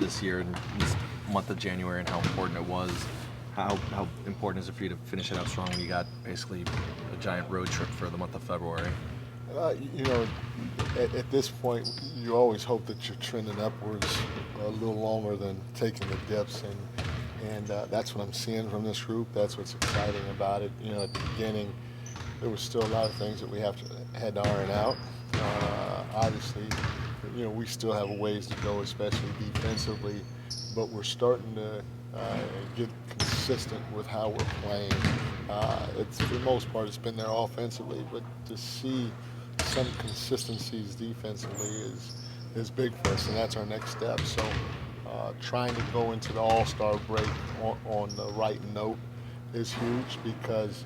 this year and this month of January and how important it was. How important is it for you to finish it out strong when you got basically a giant road trip for the month of February? You know, at this point, you always hope that you're trending upwards a little longer than taking the dips, and that's what I'm seeing from this group. That's what's exciting about it. You know, at the beginning, there was still a lot of things that we had to iron out. Obviously, you know, we still have a ways to go, especially defensively, but we're starting to get consistent with how we're playing. It's for the most part, it's been there offensively, but to see some consistencies defensively is big for us, and that's our next step. So, trying to go into the All-Star break on the right note is huge, because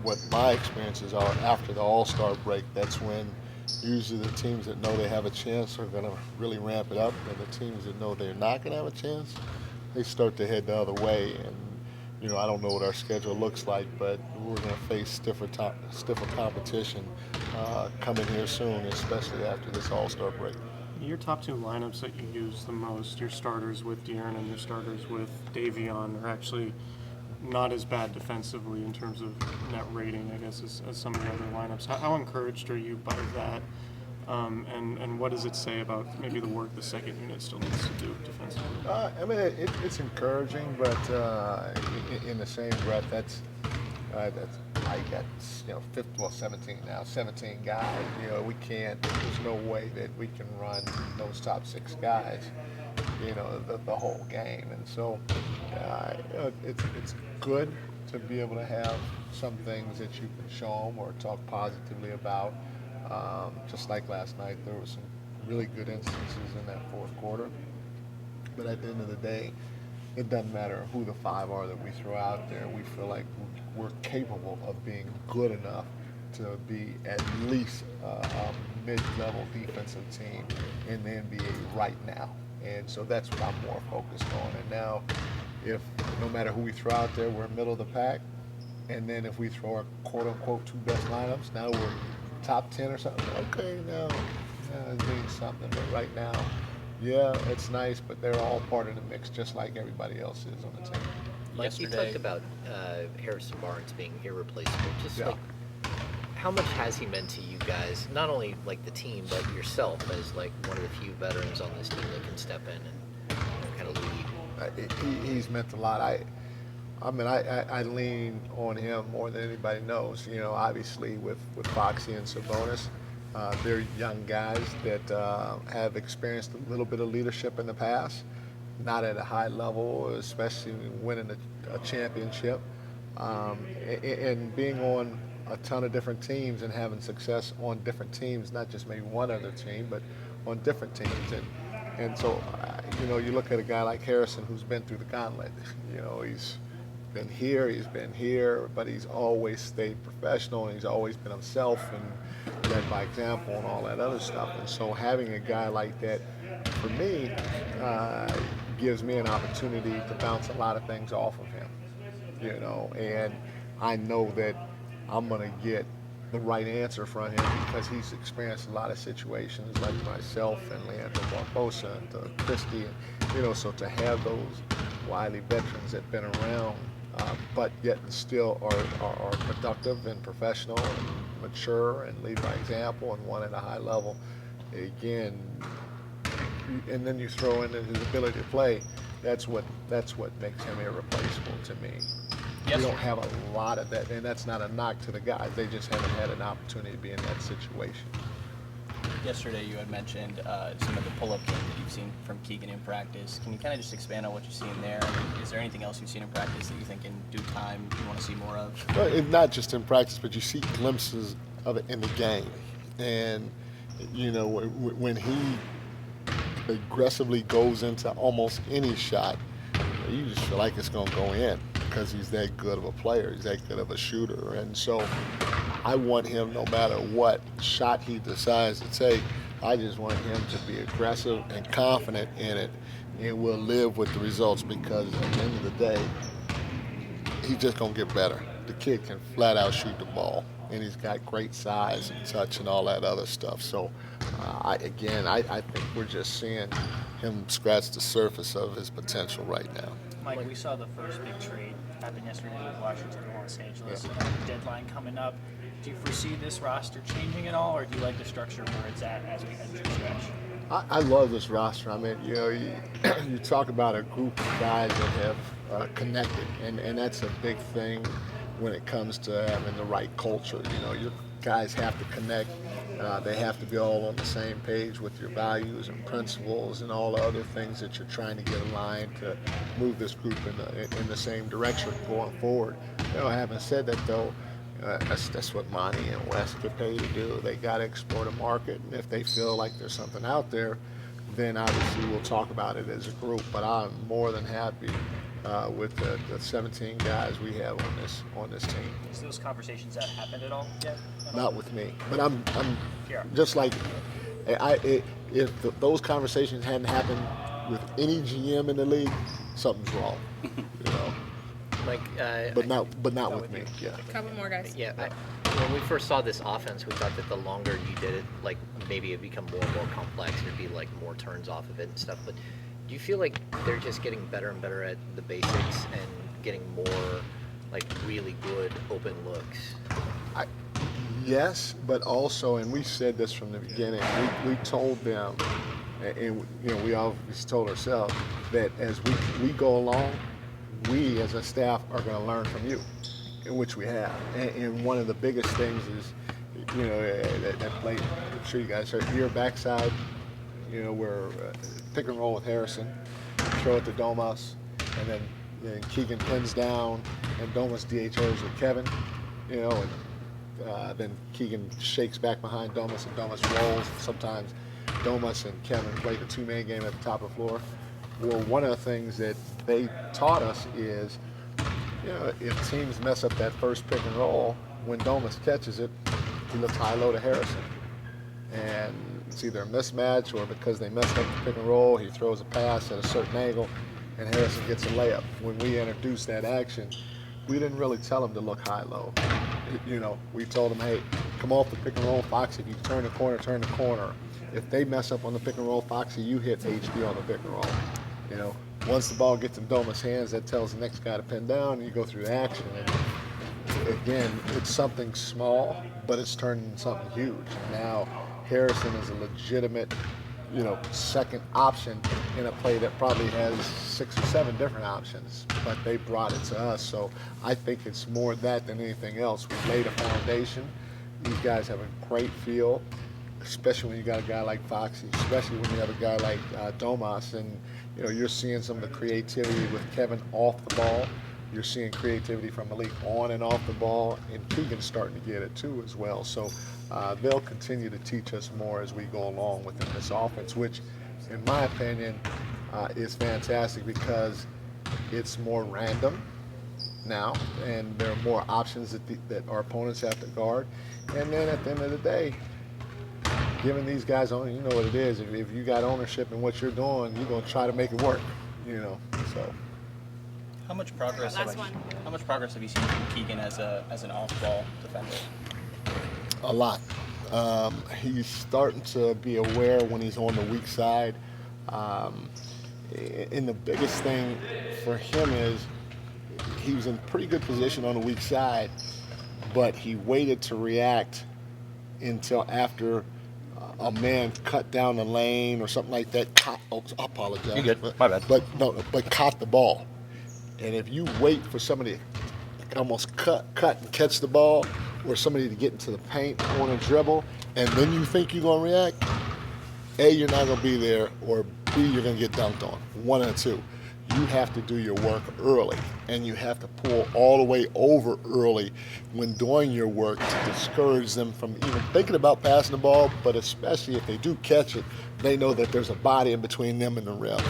what my experiences are after the All-Star break, that's when usually the teams that know they have a chance are going to really ramp it up, and the teams that know they're not going to have a chance, they start to head the other way. And you know, I don't know what our schedule looks like, but we're going to face stiffer competition coming here soon, especially after this All-Star break. Your top two lineups that you use the most, your starters with De'Aaron and your starters with Davion, are actually not as bad defensively in terms of net rating, I guess, as some of the other lineups. How encouraged are you by that? And what does it say about maybe the work the second unit still needs to do defensively? I mean, it's encouraging, but in the same breath, that's I got 17 now, 17 guys. You know, we can't. There's no way that we can run those top 6 guys, you know, the whole game. And so, you know, it's good to be able to have some things that you can show them or talk positively about. Just like last night, there were some really good instances in that fourth quarter. But at the end of the day, it doesn't matter who the 5 are that we throw out there. We feel like we're capable of being good enough to be at least a mid-level defensive team in the NBA right now. And so that's what I'm more focused on. And now, if no matter who we throw out there, we're middle of the pack. And then if we throw our quote-unquote 2 best lineups, now we're top 10 or something. Okay, now it means something. But right now, yeah, it's nice, but they're all part of the mix, just like everybody else is on the team. Mike, you talked about Harrison Barnes being irreplaceable. Just like, how much has he meant to you guys? Not only like the team, but yourself as like one of the few veterans on this team that can step in and kind of lead. He's meant a lot. I mean, I lean on him more than anybody knows. You know, obviously with Foxy and Sabonis, they're young guys that have experienced a little bit of leadership in the past, not at a high level, especially winning a championship, and being on a ton of different teams and having success on different teams, not just maybe one other team, but on different teams. And so, you know, you look at a guy like Harrison who's been through the gauntlet. You know, he's been here, but he's always stayed professional, and he's always been himself and led by example and all that other stuff. And so having a guy like that, for me, gives me an opportunity to bounce a lot of things off of him, you know, and I know that I'm going to get the right answer from him because he's experienced a lot of situations like myself and Leandro Barbosa and Christie, you know, so to have those wily veterans that have been around, but yet still are productive and professional and mature and lead by example and one at a high level, again, and then you throw in his ability to play, that's what makes him irreplaceable to me. Yes, we don't have a lot of that, and that's not a knock to the guys. They just haven't had an opportunity to be in that situation. Yesterday you had mentioned some of the pull-up game that you've seen from Keegan in practice. Can you kind of just expand on what you've seen there? Is there anything else you've seen in practice that you think in due time you want to see more of? Well, it's not just in practice, but you see glimpses of it in the game. And, you know, when he aggressively goes into almost any shot, you just feel like it's going to go in because he's that good of a player. He's that good of a shooter. And so I want him, no matter what shot he decides to take, I just want him to be aggressive and confident in it, and we'll live with the results because at the end of the day, he's just going to get better. The kid can flat out shoot the ball, and he's got great size and touch and all that other stuff. So I think we're just seeing him scratch the surface of his potential right now. Mike, we saw the first big trade happen yesterday with Washington and Los Angeles. Yeah. Deadline coming up. Do you foresee this roster changing at all, or do you like the structure where it's at as we head through the stretch? I love this roster. I mean, you talk about a group of guys that have connected, and that's a big thing when it comes to having the right culture. Your guys have to connect. They have to be all on the same page with your values and principles and all the other things that you're trying to get aligned to move this group in the same direction going forward. Having said that, though, that's what Monty and Wes get paid to do. They got to explore the market, and if they feel like there's something out there, then obviously we'll talk about it as a group. But I'm more than happy with the 17 guys we have on this team. Has those conversations that happened at all yet? Not with me, but I'm Yeah. just like if those conversations hadn't happened with any GM in the league, something's wrong. Mike, But not with me. Yeah. Couple more guys. yeah, when we first saw this offense, we thought that the longer you did it, like maybe it'd become more and more complex. There'd be like more turns off of it and stuff. But do you feel like they're just getting better and better at the basics and getting more like really good open looks? Yes, but also, and we said this from the beginning. We told them, and we always told ourselves that as we go along, we as a staff are going to learn from you, in which we have. And one of the biggest things is, that play. I'm sure you guys heard your backside. We're pick and roll with Harrison, throw it to Domas, and then Keegan pins down, and Domas DHOs with Kevin. And then Keegan shakes back behind Domas, and Domas rolls. Sometimes Domas and Kevin play the two-man game at the top of the floor. Well, one of the things that they taught us is, if teams mess up that first pick and roll, when Domas catches it, he looks high-low to Harrison. And it's either a mismatch or because they messed up the pick and roll, he throws a pass at a certain angle, and Harrison gets a layup. When we introduced that action, we didn't really tell him to look high-low. We told him, hey, come off the pick and roll, Foxy. If you turn the corner, turn the corner. If they mess up on the pick and roll, Foxy, you hit HB on the pick and roll. Once the ball gets in Doma's hands, that tells the next guy to pin down, and you go through the action. And again, it's something small, but it's turned into something huge. Now, Harrison is a legitimate, second option in a play that probably has 6 or 7 different options, but they brought it to us. So I think it's more that than anything else. We've laid a foundation. These guys have a great feel, especially when you got a guy like Foxy, especially when you have a guy like Domas, and you're seeing some of the creativity with Kevin off the ball. You're seeing creativity from Malik on and off the ball, and Keegan's starting to get it too as well. So they'll continue to teach us more as we go along within this offense, which, in my opinion, is fantastic because it's more random now, and there are more options that our opponents have to guard. And then at the end of the day, giving these guys on, you know what it is. If you got ownership in what you're doing, you're going to try to make it work. So. How much progress? Last one. How much progress have you seen from Keegan as an off-ball defender? A lot. He's starting to be aware when he's on the weak side. And the biggest thing for him is he was in pretty good position on the weak side, but he waited to react until after a man cut down the lane or something like that. I apologize. You good? My bad. But caught the ball. And if you wait for somebody to almost cut and catch the ball, or somebody to get into the paint on a dribble, and then you think you're going to react, A, you're not going to be there, or B, you're going to get dunked on. One of the two. You have to do your work early, and you have to pull all the way over early when doing your work to discourage them from even thinking about passing the ball, but especially if they do catch it, they know that there's a body in between them and the rim.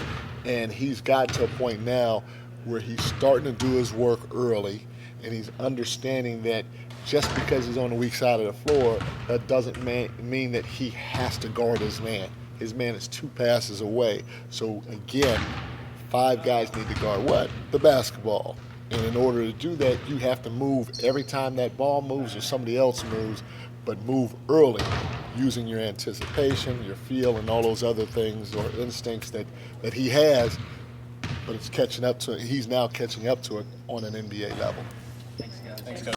And he's got to a point now where he's starting to do his work early, and he's understanding that just because he's on the weak side of the floor, that doesn't mean that he has to guard his man. His man is 2 passes away. So again, 5 guys need to guard what? The basketball. And in order to do that, you have to move every time that ball moves or somebody else moves, but move early. using your anticipation, your feel, and all those other things or instincts that he has, but it's catching up to. He's now catching up to it on an NBA level. Thanks, Coach.